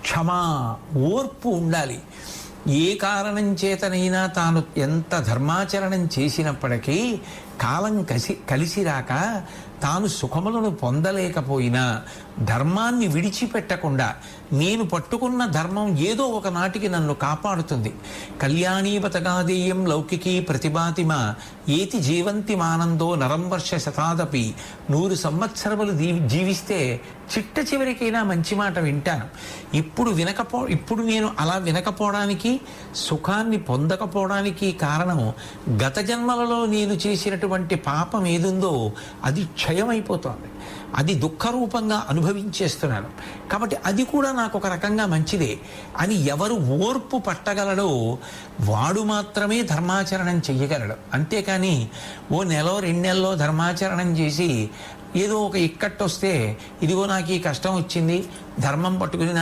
క్షమా, ఓర్పు ఉండాలి. ఏ కారణం చేతనైనా తాను ఎంత ధర్మాచరణం చేసినప్పటికీ కాలం కలిసి రాక తాను సుఖములను పొందలేకపోయినా ధర్మాన్ని విడిచిపెట్టకుండా నేను పట్టుకున్న ధర్మం ఏదో ఒకనాటికి నన్ను కాపాడుతుంది. కళ్యాణీవతగాదేయం లౌకికీ ప్రతిభాతిమ ఏతి జీవంతి మానందో నరం వర్ష శతాదపి. 100 సంవత్సరములు జీవిస్తే చిట్ట చివరికైనా మంచి మాట వింటాను. ఇప్పుడు నేను అలా వినకపోవడానికి, సుఖాన్ని పొందకపోవడానికి కారణము గత జన్మలలో నేను చేసినటువంటి పాపం ఏదుందో అది క్షయమైపోతోంది. అది దుఃఖరూపంగా అనుభవించేస్తున్నాను. కాబట్టి అది కూడా నాకు ఒక రకంగా మంచిదే అని ఎవరు ఓర్పు పట్టగలడో వాడు మాత్రమే ధర్మాచరణం చెయ్యగలడు. అంతేకాని ఓ నెలో 2 నెలల్లో ధర్మాచరణం చేసి ఏదో ఒక ఇక్కట్టొస్తే ఇదిగో నాకు ఈ కష్టం వచ్చింది ధర్మం పట్టుకుని